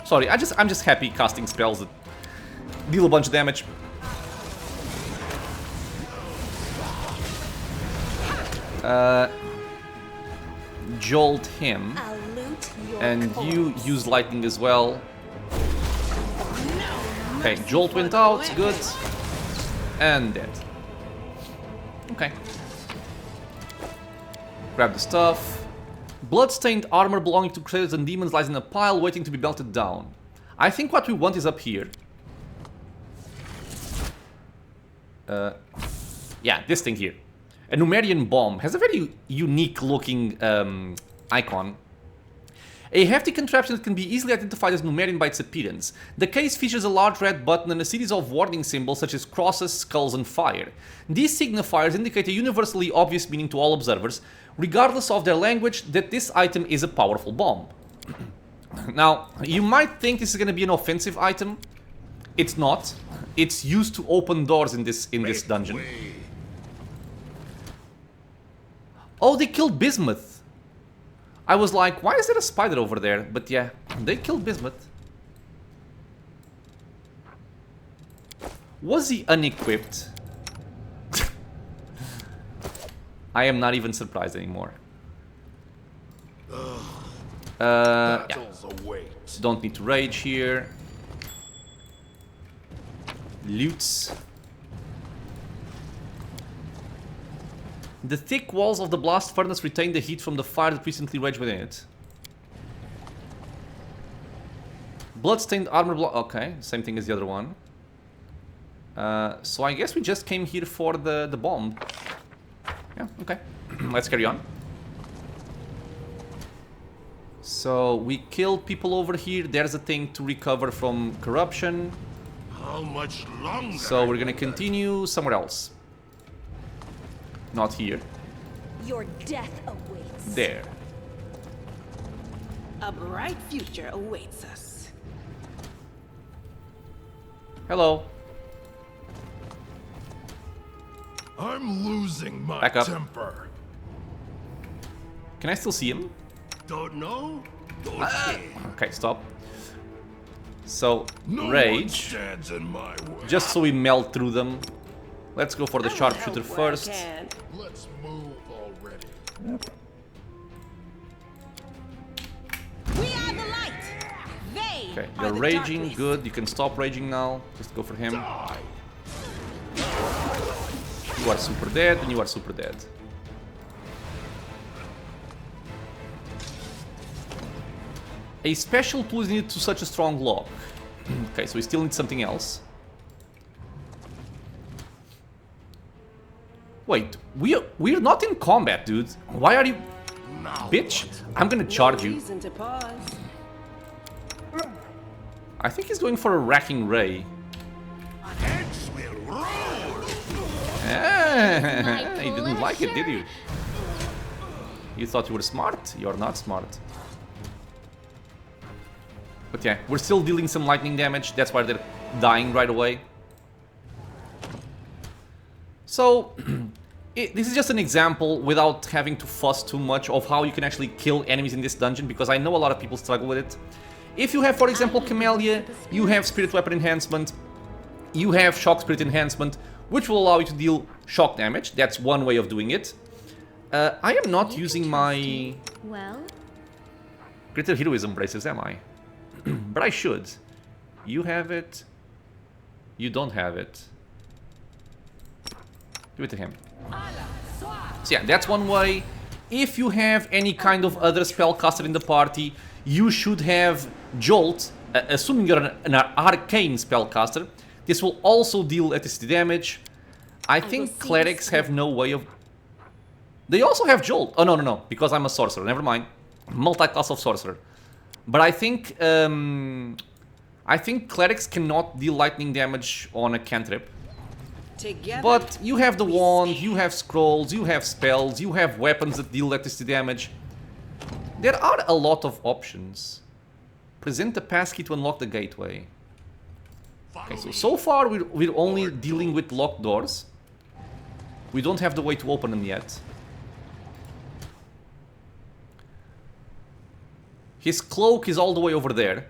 Sorry, I'm just happy casting spells that deal a bunch of damage. Jolt him, I'll loot your and coins. you use lightning as well. Okay, Jolt went out, good, and dead. Okay. Grab the stuff. Bloodstained armor belonging to creatures and demons lies in a pile waiting to be melted down. I think what we want is up here. Yeah, this thing here. A Numerian bomb has a very unique looking icon. A hefty contraption that can be easily identified as Numerian by its appearance. The case features a large red button and a series of warning symbols such as crosses, skulls, and fire. These signifiers indicate a universally obvious meaning to all observers, regardless of their language, that this item is a powerful bomb. Now, you might think this is going to be an offensive item. It's not. It's used to open doors in this dungeon. Oh, they killed Bismuth. I was like, why is there a spider over there? But yeah, They killed Bismuth. Was he unequipped? I am not even surprised anymore. Yeah. Battles await. Don't need to rage here. Loots. The thick walls of the blast furnace retain the heat from the fire that recently raged within it. Bloodstained armor block. Okay, same thing as the other one. So I guess we just came here for the bomb. Yeah, okay. Let's carry on. So we killed people over here. There's a thing to recover from corruption. How much longer? So we're gonna continue somewhere else. Not here. Your death awaits. There. A bright future awaits us. Hello. I'm losing my Back up. temper. Can I still see him? Don't know? Don't care. Okay, stop. So, No one rage. stands in my way. Just so we melt through them. Let's go for the I will sharpshooter help where I first. can. Let's move already. We are the light. They Okay, are you're the raging. darkness. Good. You can stop raging now. Just go for him. Die. You are super dead, and you are super dead. A special tool is needed to such a strong lock. Okay, so we still need something else. Wait, we're not in combat, dude. Why are you... Now Bitch, I'm gonna charge No you. reason to pause. I think he's going for a racking ray. heads will roll. Ah, you didn't like it, did pleasure. you? You thought you were smart? You're not smart. But yeah, we're still dealing some lightning damage. That's why they're dying right away. So, this is just an example without having to fuss too much of how you can actually kill enemies in this dungeon, because I know a lot of people struggle with it. If you have, for example, Camellia, you have Spirit Weapon Enhancement, you have Shock Spirit Enhancement, which will allow you to deal shock damage. That's one way of doing it. I am not using my Well, Greater Heroism braces, am I? But I should. You have it. You don't have it. Give it to him. So yeah, that's one way. If you have any kind of other spellcaster in the party, you should have Jolt, assuming you're an arcane spellcaster. This will also deal electricity damage. I think see clerics this have no way of... They also have Jolt. Oh, no, no, no, because I'm a sorcerer. Never mind. Multi-class of sorcerer. But I think clerics cannot deal lightning damage on a cantrip. Together. But you have the wand, you have scrolls, you have spells, you have weapons that deal electricity damage. There are a lot of options. Present the passkey to unlock the gateway. Okay, so far we're only dealing with locked doors. We don't have the way to open them yet. His cloak is all the way over there,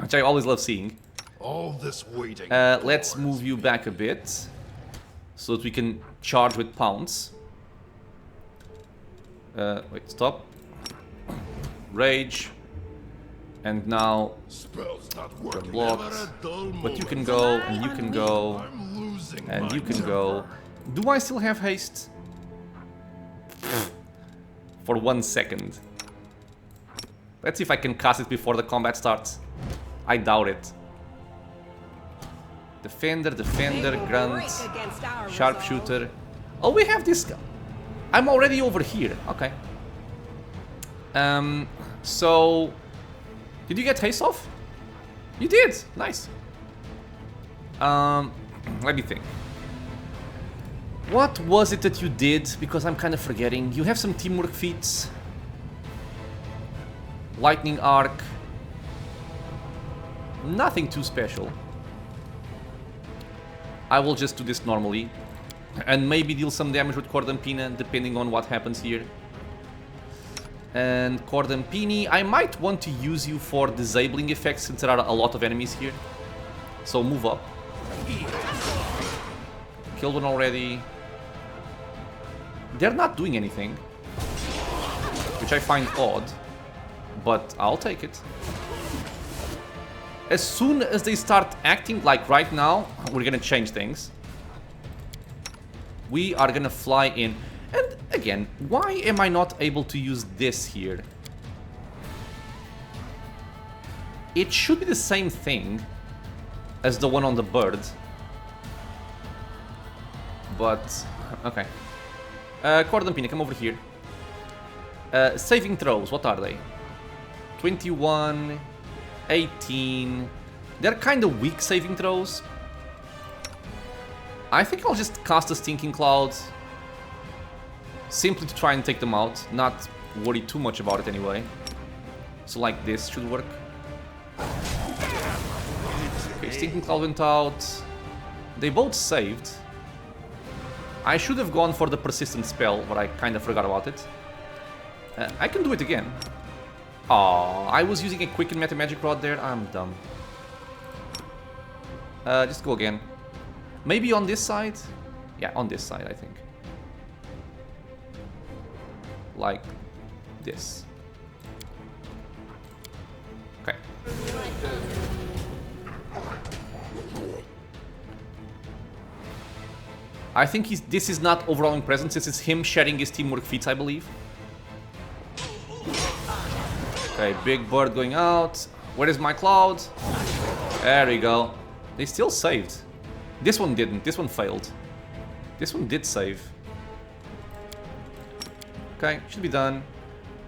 which I always love seeing. All this waiting. Let's move you back a bit, so that we can charge with pounce. Wait, stop. Rage. And now Spells not working. blocked. Never a dull But you moment. can go, and you can go, I'm losing and my you can temper. go. Do I still have haste? For 1 second. Let's see if I can cast it before the combat starts. I doubt it. Defender, They will grunt, break against our sharpshooter. Oh, we have this guy. I'm already over here. Okay. So... Did you get haste off? You did. Nice. Let me think. What was it that you did? Because I'm kind of forgetting. You have some teamwork feats. Lightning arc. Nothing too special. I will just do this normally. And maybe deal some damage with Cordampina, depending on what happens here. And coreHappy, I might want to use you for disabling effects since there are a lot of enemies here. So move up. Killed one already. They're not doing anything, which I find odd, but I'll take it. As soon as they start acting like right now, we're gonna change things. We are gonna fly in. And again, why am I not able to use this here? It should be the same thing as the one on the bird. But, okay. coreHappy, come over here. Saving throws, what are they? 21, 18. They're kind of weak saving throws. I think I'll just cast a Stinking Cloud. Simply to try and take them out. Not worry too much about it anyway. So like this should work. Okay, Stinking Cloud went out. They both saved. I should have gone for the persistent spell, but I kind of forgot about it. I can do it again. Aw, I was using a quicken meta magic rod there. I'm dumb. Just go again. Maybe on this side? Yeah, on this side, I think. Like this. Okay. I think this is not overwhelming presence. This is him sharing his teamwork feats, I believe. Okay, big bird going out. Where is my cloud? There we go. They still saved. This one didn't. This one failed. This one did save. Okay, should be done.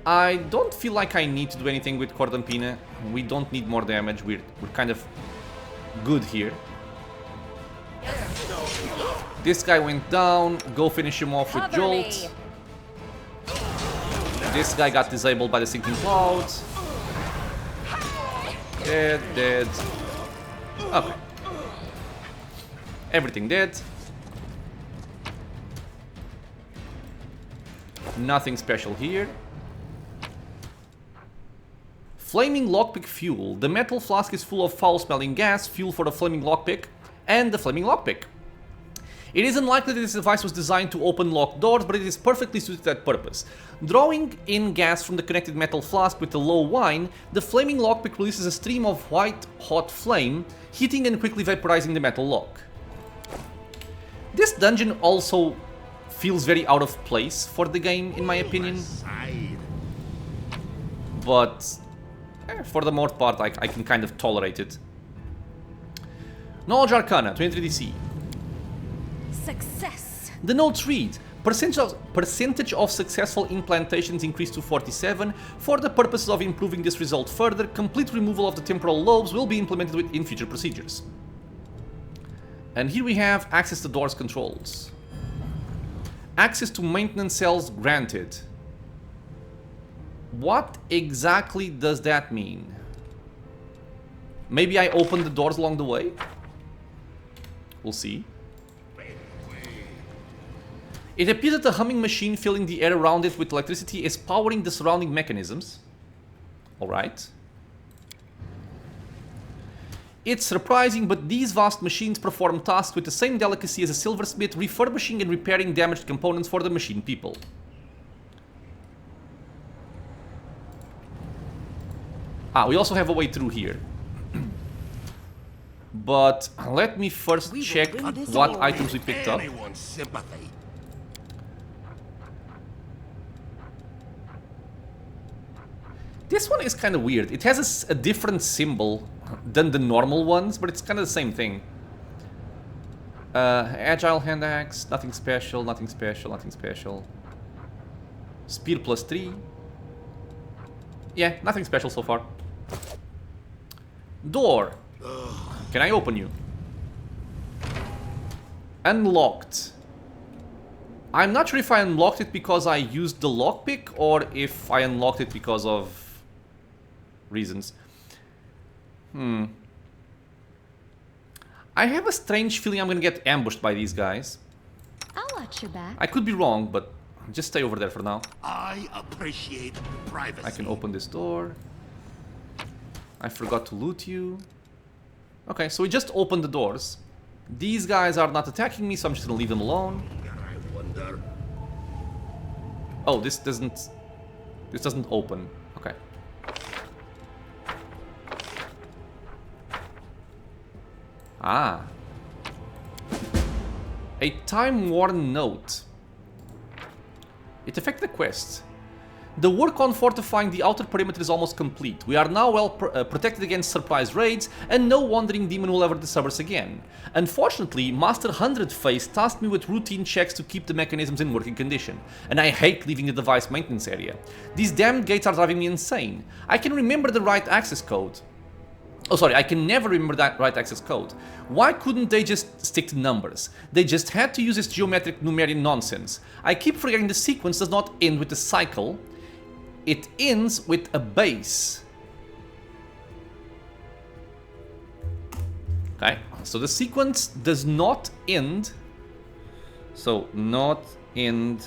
I don't feel like I need to do anything with coreHappy. We don't need more damage. We're kind of good here. This guy went down. Go finish him off with Jolt. This guy got disabled by the Sinking Cloud. Dead, dead. Okay. Everything dead. Nothing special here. Flaming lockpick fuel. The metal flask is full of foul-smelling gas, fuel for the flaming lockpick, and the flaming lockpick. It is unlikely that this device was designed to open locked doors, but it is perfectly suited to that purpose. Drawing in gas from the connected metal flask with a low whine, the flaming lockpick releases a stream of white, hot flame, heating and quickly vaporizing the metal lock. This dungeon also feels very out of place for the game, in my opinion. But for the most part, I can kind of tolerate it. Knowledge Arcana, 23 DC. Success. The notes read, percentage of successful implantations increased to 47. For the purposes of improving this result further, complete removal of the temporal lobes will be implemented in future procedures. And here we have access to doors controls. Access to maintenance cells granted. What exactly does that mean? Maybe I open the doors along the way? We'll see. It appears that the humming machine filling the air around it with electricity is powering the surrounding mechanisms. Alright. It's surprising, but these vast machines perform tasks with the same delicacy as a silversmith, refurbishing and repairing damaged components for the machine people. Ah, we also have a way through here. But let me first check what items we picked up. This one is kind of weird. It has a different symbol than the normal ones, but it's kind of the same thing. Agile hand axe, nothing special, nothing special, nothing special. Spear +3. Yeah, nothing special so far. Door. Can I open you? Unlocked. I'm not sure if I unlocked it because I used the lockpick or if I unlocked it because of reasons. I have a strange feeling I'm gonna get ambushed by these guys. I'll watch your back. I could be wrong, but Just stay over there for now. I appreciate privacy. I can open this door. I forgot to loot you. Okay, so we just opened the doors. These guys are not attacking me, so I'm just gonna leave them alone. I wonder. Oh, this doesn't open. Okay. Ah. A time-worn note. It affected the quest. The work on fortifying the outer perimeter is almost complete. We are now well protected against surprise raids, and no wandering demon will ever disturb us again. Unfortunately, Master 100-Face tasked me with routine checks to keep the mechanisms in working condition, and I hate leaving the device maintenance area. These damned gates are driving me insane. I can remember the right access code. Oh, sorry, I can never remember that right access code. Why couldn't they just stick to numbers? They just had to use this geometric numeric nonsense. I keep forgetting the sequence does not end with a cycle. It ends with a base. Okay, so the sequence does not end. So, not end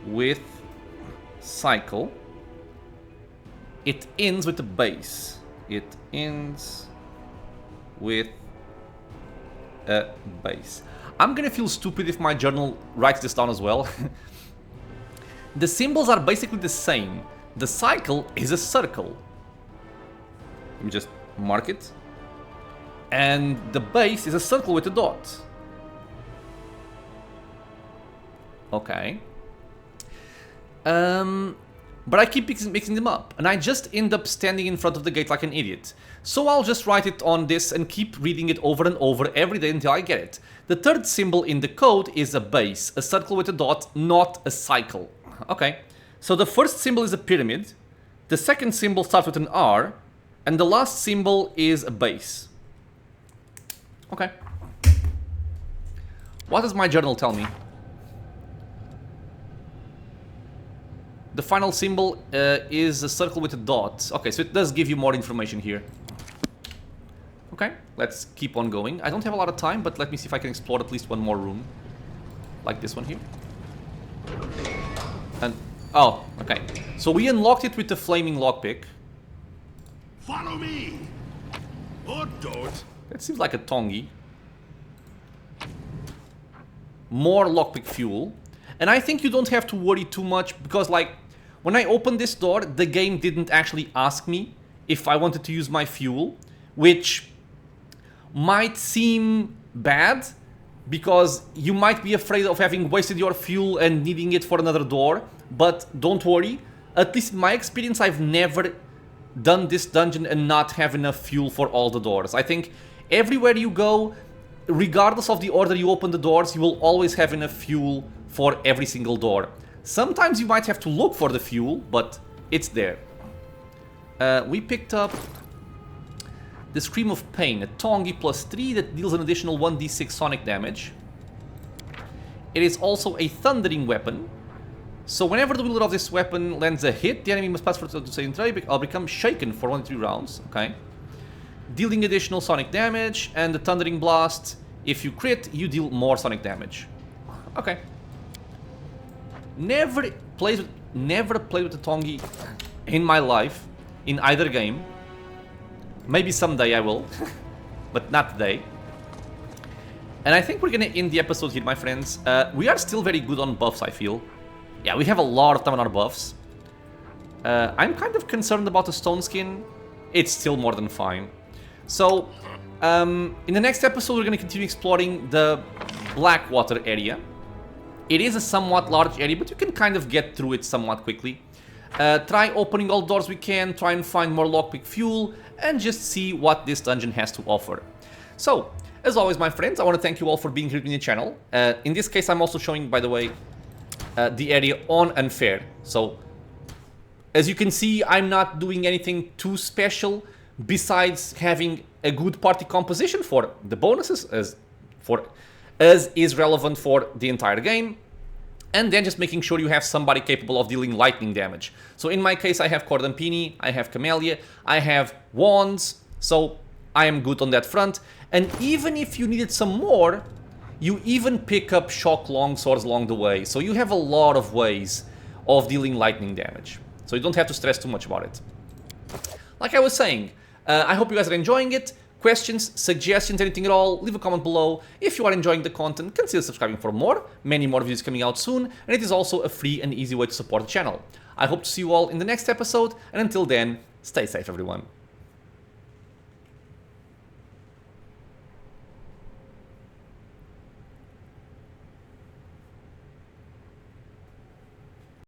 with cycle. It ends with a base. It ends with a base. I'm gonna feel stupid if my journal writes this down as well. The symbols are basically the same. The cycle is a circle. Let me just mark it. And the base is a circle with a dot. Okay. But I keep mixing them up, and I just end up standing in front of the gate like an idiot. So I'll just write it on this and keep reading it over and over every day until I get it. The third symbol in the code is a base, a circle with a dot, not a cycle. Okay, so the first symbol is a pyramid, the second symbol starts with an R, and the last symbol is a base. Okay. What does my journal tell me? The final symbol is a circle with a dot. Okay, so it does give you more information here. Okay, let's keep on going. I don't have a lot of time, but let me see if I can explore at least one more room. Like this one here. And, oh, okay. So we unlocked it with the flaming lockpick. Follow me. Or don't. That seems like a tongi. More lockpick fuel. And I think you don't have to worry too much because, like, when I opened this door, the game didn't actually ask me if I wanted to use my fuel, which might seem bad because you might be afraid of having wasted your fuel and needing it for another door, but don't worry. At least in my experience, I've never done this dungeon and not have enough fuel for all the doors. I think everywhere you go, regardless of the order you open the doors, you will always have enough fuel for every single door. Sometimes you might have to look for the fuel, but it's there. We picked up the Scream of Pain, a Tongi +3 that deals an additional 1d6 sonic damage. It is also a thundering weapon. So whenever the wielder of this weapon lands a hit, the enemy must pass for to say I'll become shaken for 1 to 3 rounds. Okay. Dealing additional sonic damage, and the Thundering Blast, if you crit, you deal more sonic damage. Okay. Never played with the Tongi in my life, in either game. Maybe someday I will, but not today. And I think we're gonna end the episode here, my friends. We are still very good on buffs, I feel. Yeah, we have a lot of time on our buffs. I'm kind of concerned about the stone skin. It's still more than fine. So, in the next episode, we're going to continue exploring the Blackwater area. It is a somewhat large area, but you can kind of get through it somewhat quickly. Try opening all doors we can, try and find more lockpick fuel, and just see what this dungeon has to offer. So, as always, my friends, I want to thank you all for being here in the channel. In this case, I'm also showing, by the way, the area on Unfair. So, as you can see, I'm not doing anything too special besides having a good party composition for the bonuses as is relevant for the entire game, and then just making sure you have somebody capable of dealing lightning damage. So in my case, I have Cordampini, I have Camellia, I have wands, so I am good on that front. And even if you needed some more, You even pick up shock longswords along the way, so you have a lot of ways of dealing lightning damage. So you don't have to stress too much about it. Like I was saying, I hope you guys are enjoying it. Questions, suggestions, anything at all, leave a comment below. If you are enjoying the content, consider subscribing for more. Many more videos coming out soon, and it is also a free and easy way to support the channel. I hope to see you all in the next episode, and until then, stay safe everyone.